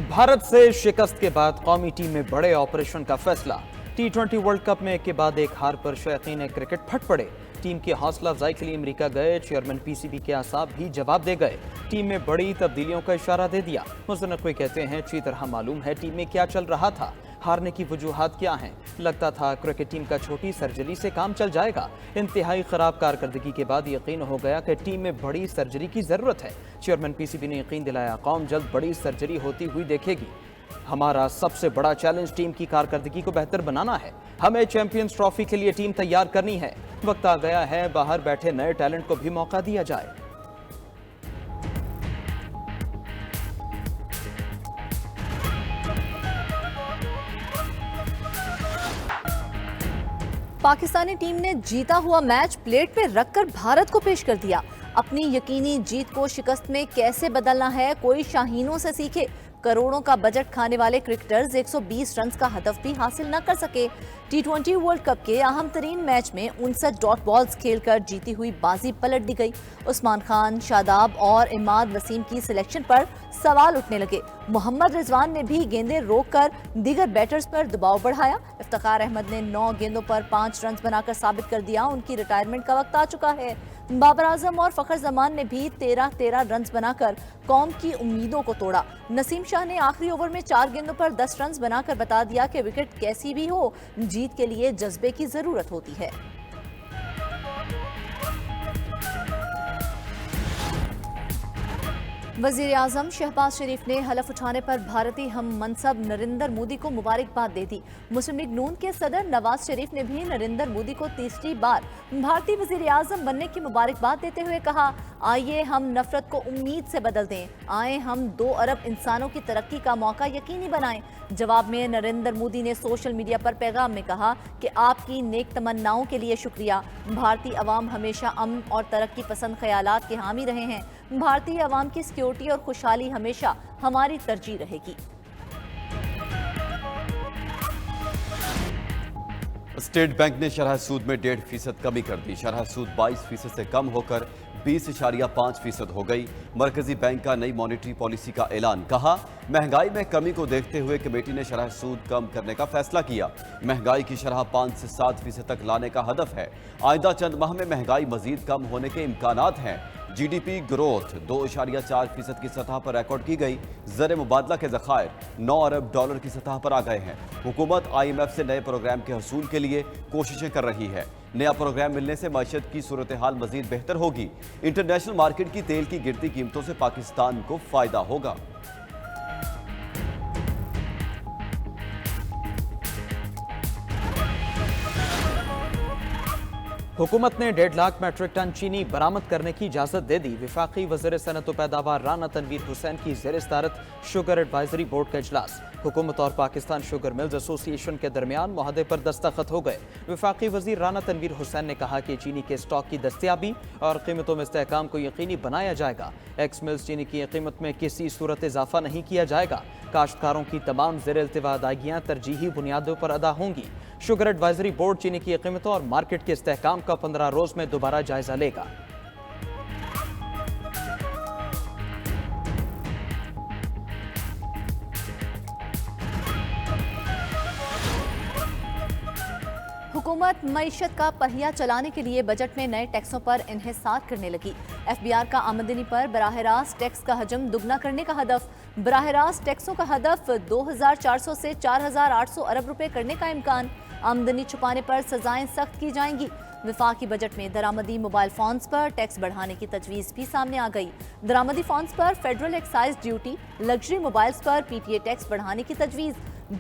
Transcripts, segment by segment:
भारत से शिकस्त के बाद कौमी टीम में बड़े ऑपरेशन का फैसला। T20 वर्ल्ड कप में एक के बाद एक हार पर शयातीन क्रिकेट फट पड़े। टीम की हौसला अफजाई के लिए अमेरिका गए चेयरमैन पीसीबी के आसाब भी जवाब दे गए। टीम में बड़ी तब्दीलियों का इशारा दे दिया। मुज़र नकवी कहते हैं अच्छी तरह मालूम है टीम में क्या चल रहा था, हारने की वजूहात क्या हैं। लगता था क्रिकेट टीम का छोटी सर्जरी से काम चल जाएगा। इंतहाई खराब कारकर्दगी के बाद यकीन हो गया कि टीम में बड़ी सर्जरी की जरूरत है। चेयरमैन पीसीबी ने यकीन दिलाया कौम जल्द बड़ी सर्जरी होती हुई देखेगी। हमारा सबसे बड़ा चैलेंज टीम की कारकर्दगी को बेहतर बनाना है। हमें चैंपियंस ट्रॉफी के लिए टीम तैयार करनी है। वक्त आ गया है बाहर बैठे नए टैलेंट को भी मौका दिया जाए। पाकिस्तानी टीम ने जीता हुआ मैच प्लेट पे रखकर भारत को पेश कर दिया। अपनी यकीनी जीत को शिकस्त में कैसे बदलना है, कोई शाहीनों से सीखे। करोड़ों का बजट खाने वाले क्रिकेटर्स 120 रन का हदफ भी हासिल न कर सके। T20 वर्ल्ड कप के अहम तरीन मैच में 59 डॉट बॉल्स खेलकर जीती हुई बाजी पलट दी गई। उस्मान खान, शादाब और इमाद वसीम की सिलेक्शन पर सवाल उठने लगे। मोहम्मद रिजवान ने भी गेंदें रोककर दीगर बैटर्स पर दबाव बढ़ाया। इफ्तिखार अहमद ने 9 गेंदों पर 5 रन बनाकर साबित कर दिया उनकी रिटायरमेंट का वक्त आ चुका है। बाबर आजम और फखर जमान ने भी 13 रन बनाकर कौम की उम्मीदों को तोड़ा। नसीम शाह ने आखिरी ओवर में 4 गेंदों पर 10 रन बनाकर बता दिया कि विकेट कैसी भी हो, जीत के लिए जज्बे की जरूरत होती है। वजीर आजम शहबाज शरीफ ने हलफ उठाने पर भारतीय हम मनसब नरेंद्र मोदी को मुबारकबाद दे दी। मुस्लिम लीग नून के सदर नवाज शरीफ ने भी नरेंद्र मोदी को तीसरी बार भारतीय वजीर आजम बनने की मुबारकबाद देते हुए कहा, आइए हम नफरत को उम्मीद से बदल दें, आए हम 2 अरब इंसानों की तरक्की का मौका यकीनी बनाएं। जवाब में नरेंद्र मोदी ने सोशल मीडिया पर पैगाम में कहा कि आपकी नेक तमन्नाओं के लिए शुक्रिया। भारतीय अवाम हमेशा अमन और तरक्की पसंद ख्यालात के हामी रहे हैं। भारतीय अवाम की सिक्योरिटी और खुशहाली हमेशा हमारी तरजीह रहेगी। स्टेट बैंक ने शरह सूद में 1.5% कमी कर दी। शरह सूद 22% से कम होकर 20.5% हो गई। मरकजी बैंक का नई मॉनेटरी पॉलिसी का ऐलान। कहा, महंगाई में कमी को देखते हुए कमेटी ने शरह सूद कम करने का फैसला किया। महंगाई की शरह 5 से 7% तक लाने का हदफ है। आइंदा चंद माह में महंगाई मजीद कम होने के इम्कानात हैं। जीडीपी ग्रोथ 2.4% की सतह पर रिकॉर्ड की गई। ज़र मुबादला के ज़खायर 9 अरब डॉलर की सतह पर आ गए हैं। हुकूमत IMF से नए प्रोग्राम के हसूल के लिए कोशिशें कर रही है। नया प्रोग्राम मिलने से मईशत की सूरत हाल मजीद बेहतर होगी। इंटरनेशनल मार्केट की तेल की गिरती कीमतों से पाकिस्तान को फायदा होगा। हुकूमत ने 1.5 लाख मेट्रिक टन चीनी बरामद करने की इजाजत दे दी। विफाकी वज़ीर सनअत व पैदावार राना तनवीर हुसैन की ज़ेर सदारत शुगर एडवाइजरी बोर्ड का इजलास। हुकूमत और पाकिस्तान शुगर मिल्स एसोसिएशन के दरमियान मुआहदे पर दस्तखत हो गए। विफाकी वज़ीर राना तनवीर हुसैन ने कहा कि चीनी के स्टॉक की दस्तियाबी और कीमतों में इस्तेहकाम को यकीनी बनाया जाएगा। एक्स मिल्स चीनी की कीमत में किसी सूरत इजाफा नहीं किया जाएगा। काश्तकारों की तमाम ज़ेर इल्तिवा अदायगियाँ तरजीही बुनियादों पर अदा होंगी। शुगर एडवाइजरी बोर्ड चीनी की कीमतों और मार्केट के इस्तेहकाम का 15 रोज में दोबारा जायजा लेगा। हुकूमत मईशत का पहिया चलाने के लिए बजट में नए टैक्सों पर इन्हिसार करने लगी। FBR का आमदनी पर बराह रास्त टैक्स का हजम दुगना करने का हदफ। बराह रास्त टैक्सों का हदफ 2400 से 4800 अरब रुपए करने का इम्कान। आमदनी छुपाने पर सजाएं सख्त की जाएंगी। विफाकी बजट में दरामदी मोबाइल फोन्स पर टैक्स बढ़ाने की तजवीज़ भी सामने आ गई। दरामदी फोन्स पर federal excise duty, luxury mobiles पर PTA टैक्स बढ़ाने की तजवीज़।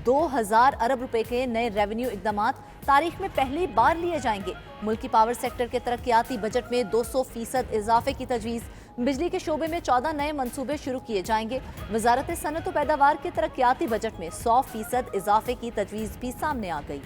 2000 अरब रुपए के नए रेवेन्यू इकदाम तारीख में पहली बार लिए जाएंगे। मुल्की पावर सेक्टर के तरक्याती बजट में 200% इजाफे की तजवीज़। बिजली के शोबे में 14 नए मंसूबे शुरू किए जाएंगे। वजारत सनअत व पैदावार के तरक्याती बजट में 100% इजाफे की तजवीज़ भी सामने आ गई।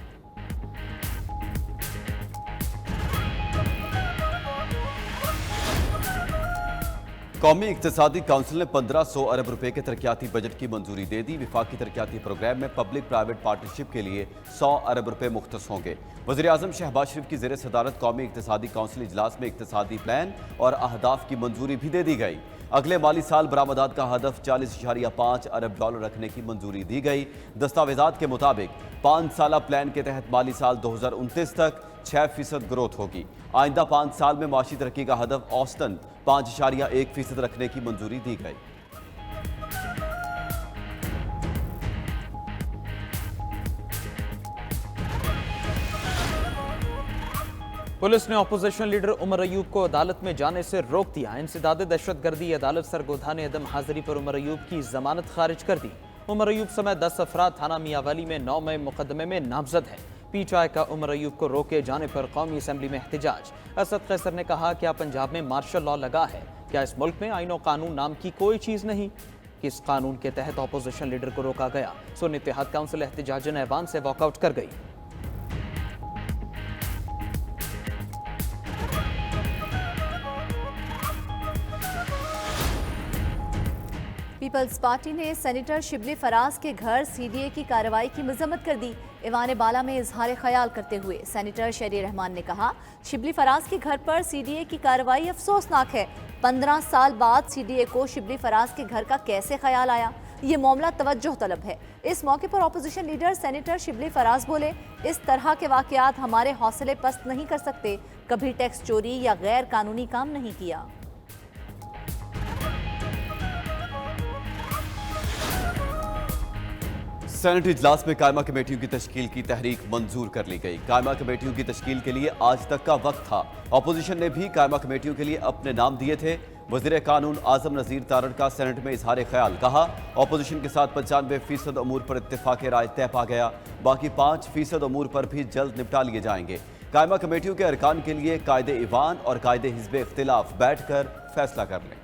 कौमी इक्तिसादी काउंसिल ने 1500 अरब रुपए के तरक्याती बजट की मंजूरी दे दी। विफाकी तरक्याती प्रोग्राम में पब्लिक प्राइवेट पार्टनरशिप के लिए 100 अरब रुपए मुख्तस होंगे। वज़ीर आज़म शहबाज शरीफ की ज़ेर सदारत कौमी इक्तिसादी काउंसिल इजलास में इक्तिसादी प्लान और अहदाफ की मंजूरी भी दे दी गई। अगले माली साल बरामदात का हदफ 40.5 अरब डॉलर रखने की मंजूरी दी गई। दस्तावेजात के मुताबिक 5 साला प्लान के तहत माली साल 2029 तक 6% ग्रोथ होगी। आइंदा 5 साल में माशी तरक्की का हदफ औसतन 5.1% रखने की मंजूरी दी गई। पुलिस ने अपोजिशन लीडर उमर अयूब को अदालत में जाने से रोक दिया। इंसदाद दहशतगर्दी अदालत सरगोधा ने अदम हाजिरी पर उमर अयूब की जमानत खारिज कर दी। उमर अयूब समेत 10 अफराद थाना मियावाली में 9 मई मुकदमे में नामजद हैं। पीटीआई का उमर अयूब को रोके जाने पर कौमी असम्बली में एहतजाज। असद कैसर ने कहा, क्या पंजाब में मार्शल लॉ लगा है? क्या इस मुल्क में आईन और कानून नाम की कोई चीज नहीं? किस कानून के तहत अपोजिशन लीडर को रोका गया? सुन्नी इत्तेहाद काउंसिल एहतजाजन ऐवान से वॉकआउट कर गई। पीपल्स पार्टी ने सेनेटर शिबली फराज के घर सीडीए की कार्रवाई की मजम्मत कर दी। ईवान बाला में इजहार ख्याल करते हुए सेनेटर शहरी रहमान ने कहा, शिबली फराज के घर पर सीडीए की कार्रवाई अफसोसनाक है। 15 साल बाद सीडीए को शिबली फराज के घर का कैसे ख्याल आया? ये मामला तवज्जो तलब है। इस मौके पर opposition leader senator Shibli Faraz बोले, इस तरह के वाकयात हमारे हौसले पस्त नहीं कर सकते। कभी टैक्स चोरी या गैर कानूनी काम नहीं किया। सेनेट इजलास में कायमा कमेटियों की तश्कील की तहरीक मंजूर कर ली गई। कायमा कमेटियों की तश्कील के लिए आज तक का वक्त था। अपोजिशन ने भी कायमा कमेटियों के लिए अपने नाम दिए थे। वज़ीर कानून आजम नज़ीर तारड़ का सेनेट में इजहार ख्याल। कहा, अपोजिशन के साथ 95% अमूर पर इत्तेफाक राय तय पा गया। बाकी 5% अमूर पर भी जल्द निपटा लिए जाएंगे। कायमा कमेटियों के अरकान के लिए कायदे ईवान और कायदे हिज़्ब इख्तिलाफ बैठ कर फैसला कर लें।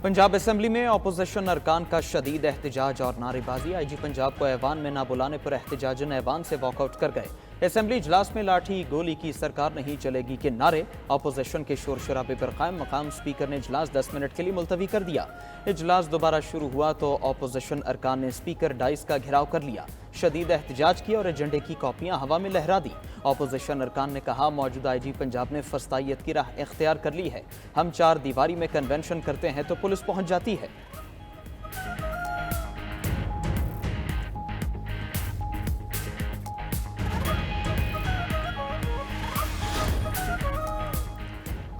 पंजाब असम्बली में अपोजिशन अरकान का शदीद एहतजाज और नारेबाजी। आईजी पंजाब को ऐवान में ना बुलाने पर एहतजाजन ऐवान से वॉकआउट कर गए। असम्बली इजलास में लाठी गोली की सरकार नहीं चलेगी के नारे। अपोजिशन के शोर शराबे पर कायम मकाम स्पीकर ने इजलास 10 मिनट के लिए मुलतवी कर दिया। इजलास दोबारा शुरू हुआ तो अपोजिशन अरकान ने स्पीकर डाइस का घेराव कर लिया, शदीद एहतजाज किया और एजेंडे की कॉपियां हवा में लहरा दी। अपोजिशन अरकान ने कहा, मौजूदा आईजी पंजाब ने फस्तायत की राह इख्तियार कर ली है। हम 4 दीवारी में कन्वेंशन करते हैं तो पुलिस पहुंच जाती है।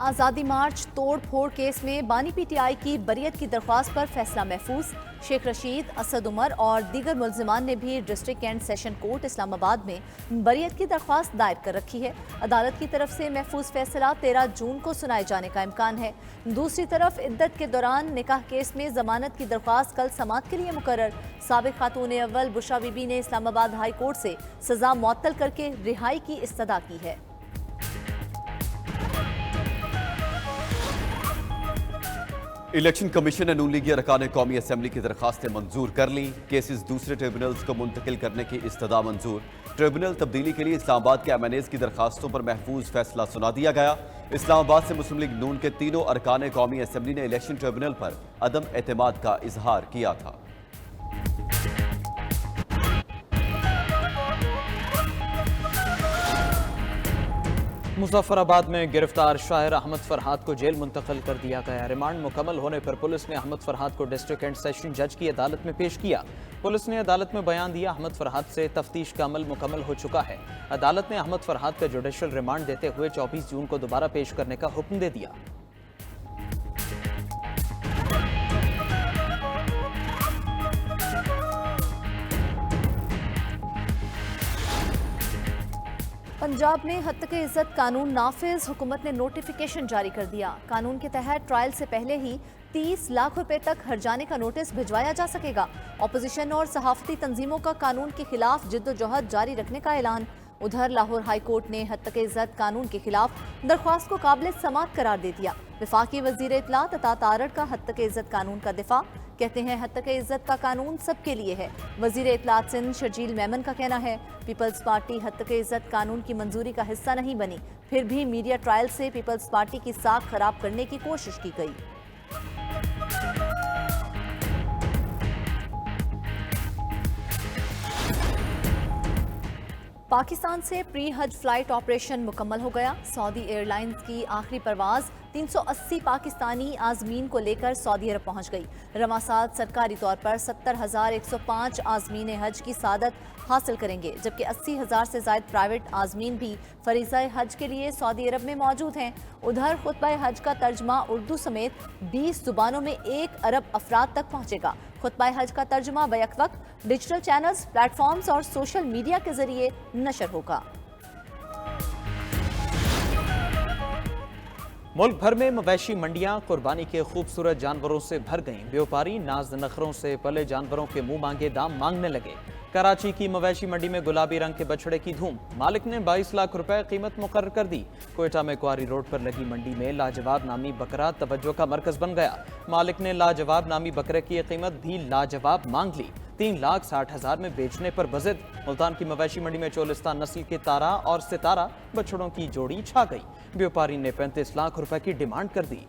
आज़ादी मार्च तोड़ फोड़ केस में बानी पीटीआई की बरियत की दरख्वास्त पर फैसला महफूज। शेख रशीद, असद उमर और दीगर मुल्जिमान ने भी district and session court Islamabad में बरियत की दरख्वास्त दायर कर रखी है। अदालत की तरफ से महफूज फैसला 13 जून को सुनाए जाने का इम्कान है। दूसरी तरफ इद्दत के दौरान निकाह केस में जमानत की दरख्वास्त कल समाअत के लिए मुकर्रर। साबिक खातून अव्वल बुशरा बीबी ने इस्लामाबाद हाई कोर्ट से सजा मुअत्तल करके रिहाई की इस्तदा की है। इलेक्शन कमीशन ने नून लीगी अरकान कौमी असम्बली की दरखास्तें मंजूर कर ली। केसेस दूसरे ट्रिब्यूनल्स को मुंतकिल करने की इस्तदा मंजूर। ट्रिब्यूनल तब्दीली के लिए इस्लामाबाद के MNAs की दरखास्तों पर महफूज फैसला सुना दिया गया। इस्लामाबाद से मुस्लिम लीग नून के तीनों अरकान कौमी असम्बली ने इलेक्शन ट्रिब्यूनल पर अदम एतमाद का इजहार किया था। मुजफ्फराबाद में गिरफ्तार शायर अहमद फरहाद को जेल मुंतकिल कर दिया गया। रिमांड मुकम्मल होने पर पुलिस ने अहमद फरहाद को डिस्ट्रिक्ट एंड सेशन जज की अदालत में पेश किया। पुलिस ने अदालत में बयान दिया, अहमद फरहाद से तफ्तीश का अमल मुकम्मल हो चुका है। अदालत ने अहमद फरहाद का जुडिशल रिमांड देते हुए 24 जून को दोबारा पेश करने का हुक्म दे दिया। पंजाब में हद तक इज्जत कानून नाफिज। हुकूमत ने नोटिफिकेशन जारी कर दिया। कानून के तहत ट्रायल से पहले ही 30 लाख रुपए तक हर्जाने का नोटिस भिजवाया जा सकेगा। अपोजिशन और सहाफती तंजीमों का कानून के खिलाफ जिद्दोजहद जारी रखने का ऐलान। उधर लाहौर हाई कोर्ट ने हद तक इज्जत कानून के खिलाफ दरख्वास्त को काबिल समाअत करार दे दिया। वफाकी वजीर इत्तलात अता तारड़ का हद तक इज्जत कानून का दिफा। कहते हैं, हद तक इज्जत का कानून सबके लिए है। वजीर इत्तलात सिंध शर्जील मेमन का कहना है, पीपल्स पार्टी हद तक इज्जत कानून की मंजूरी का हिस्सा नहीं बनी, फिर भी मीडिया ट्रायल से पीपल्स पार्टी की साख खराब करने की कोशिश की गई। पाकिस्तान से प्री हज फ्लाइट ऑपरेशन मुकम्मल हो गया। सऊदी एयरलाइंस की आखिरी परवाज 380 पाकिस्तानी आजमीन को लेकर सऊदी अरब पहुंच गई। रवां साल सरकारी तौर पर 70,105 आजमीन हज की सादत हासिल करेंगे, जबकि 80,000 से ज्यादा प्राइवेट आजमीन भी फरीज़ा हज के लिए सऊदी अरब में मौजूद हैं। उधर खुतबा हज का तर्जमा उर्दू समेत 20 जुबानों में 1 अरब अफराद तक पहुंचेगा। खुतबा हज का तर्जुमा बैक वक्त डिजिटल चैनल्स, प्लेटफॉर्म्स और सोशल मीडिया के जरिए नशर होगा। मुल्क भर में मवेशी मंडियां कुर्बानी के खूबसूरत जानवरों से भर गईं। व्यापारी नाज नखरों से पले जानवरों के मुंह मांगे दाम मांगने लगे। कराची की मवेशी मंडी में गुलाबी रंग के बछड़े की धूम। मालिक ने 22 लाख रुपए कीमत मुकर्रर कर दी। कोयटा में क्वारी रोड पर लगी मंडी में लाजवाब नामी बकरा तवज्जो का मरकज बन गया। मालिक ने लाजवाब नामी बकरे की कीमत भी लाजवाब मांग ली। 3,60,000 में बेचने पर बजिद। मुल्तान की मवेशी मंडी में चोलिस्तान नस्ल के तारा और सितारा बछड़ों की जोड़ी छा गई। व्यापारी ने 35 लाख रुपए की डिमांड कर दी।